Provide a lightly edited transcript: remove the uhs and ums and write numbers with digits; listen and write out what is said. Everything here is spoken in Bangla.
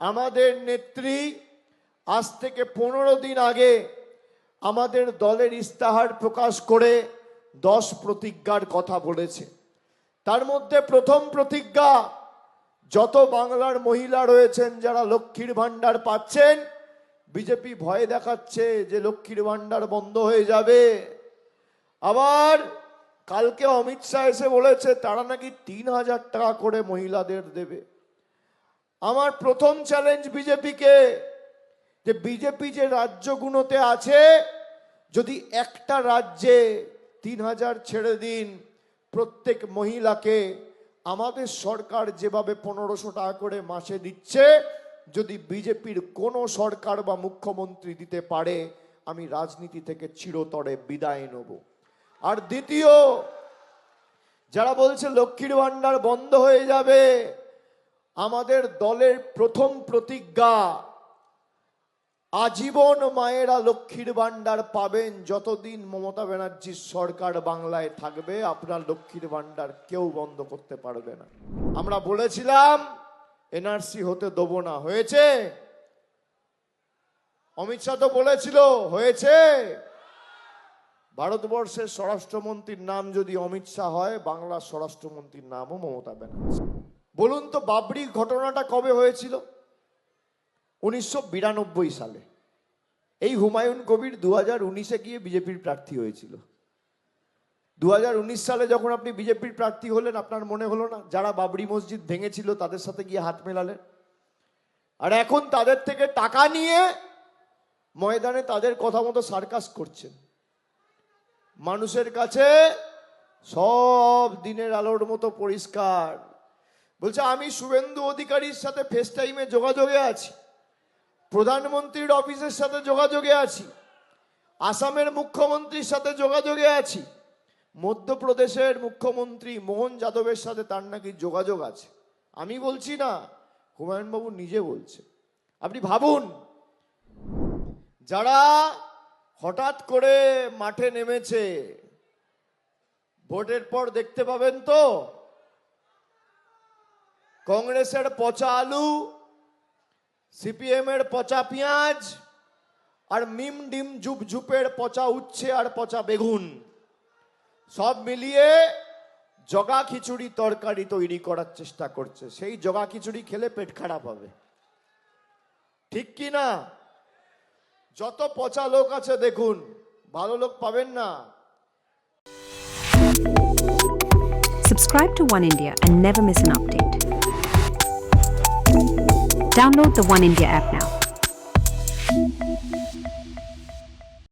আমাদের নেত্রী আজ থেকে 15 দিন আগে আমাদের দলের ইস্তাহার প্রকাশ করে 10 প্রতিজ্ঞার কথা বলেছে। তার মধ্যে প্রথম প্রতিজ্ঞা, যত বাংলার মহিলা রয়েছেন যারা লক্ষ্মীর ভান্ডার পাচ্ছেন, বিজেপি ভয় দেখাচ্ছে যে লক্ষ্মীর ভান্ডার বন্ধ হয়ে যাবে। আবার কালকে অমিত শাহ এসে বলেছে তারা নাকি 3000 টাকা করে মহিলাদের দেবে। আমার প্রথম চ্যালেঞ্জ বিজেপিকে, যে বিজেপি যে রাজ্যগুলোতে আছে, যদি একটা রাজ্যে 3000 ছেড়ে দিন, প্রত্যেক মহিলাকে আমাদের সরকার যেভাবে 1500 টাকা করে মাসে দিচ্ছে, যদি বিজেপির কোনো সরকার বা মুখ্যমন্ত্রী দিতে পারে, আমি রাজনীতি থেকে চিরতরে বিদায় নেব। আর দ্বিতীয়, যারা বলছে লক্ষ্মীর ভান্ডার বন্ধ হয়ে যাবে, আমাদের দলের প্রথম প্রতিজ্ঞা, আজীবন মায়েরা লক্ষ্মীর ভান্ডার পাবেন। যতদিন মমতা ব্যানার্জির সরকার বাংলায় থাকবে, আপনার লক্ষ্মীর ভান্ডার কেউ বন্ধ করতে পারবে না। আমরা বলেছিলাম এনআরসি হতে দেবো না, হয়েছে? অমিত শাহ তো বলেছিল, হয়েছে? ভারতবর্ষের স্বরাষ্ট্রমন্ত্রীর নাম যদি অমিত শাহ হয়, বাংলার স্বরাষ্ট্রমন্ত্রীর নামও মমতা ব্যানার্জি। বলুন তো, বাবরি ঘটনাটা কবে হয়েছিল? 1992 সালে। এই হুমায়ুন কবির 2019-এ গিয়ে বিজেপির প্রার্থী হয়েছিল। 2019 সালে যখন আপনি বিজেপির প্রার্থী হলেন, আপনার মনে হলো না যারা বাবরি মসজিদ ভেঙেছিল তাদের সাথে গিয়ে হাত মেলালেন? আর এখন তাদের থেকে টাকা নিয়ে ময়দানে তাদের কথা মতো সার্কাস করছেন। মানুষের কাছে সব দিনের আলোর মতো পরিষ্কার। বলছে আমি শুভেন্দু অধিকারীর সাথে ফেস টাইমে যোগাযোগে আছি, প্রধানমন্ত্রীর অফিসের সাথে যোগাযোগে আছি, আসামের মুখ্যমন্ত্রীর সাথে যোগাযোগে আছি, মধ্যপ্রদেশের মুখ্যমন্ত্রী মোহন যাদবের সাথে তার নাকি যোগাযোগ আছে। আমি বলছি না, হুমায়ুন বাবু নিজে বলছে। আপনি ভাবুন, যারা হঠাৎ করে মাঠে নেমেছে, ভোটের পর দেখতে পাবেন তো কংগ্রেসের পচা আলু, সিপিএম এর পচা পেঁয়াজ, আর মিম ডিম ঝুপ ঝুপের পচা উচ্ছে আর পচা বেগুন, সব মিলিয়ে জগা খিচুড়ি তরকারি তৈরি করার চেষ্টা করছে। সেই জগা খিচুড়ি খেলে পেট খারাপ হবে, ঠিক কি না? যত পচা লোক আছে দেখুন, ভালো লোক পাবেন না। Subscribe to One India and never miss an update. Download the One India app now.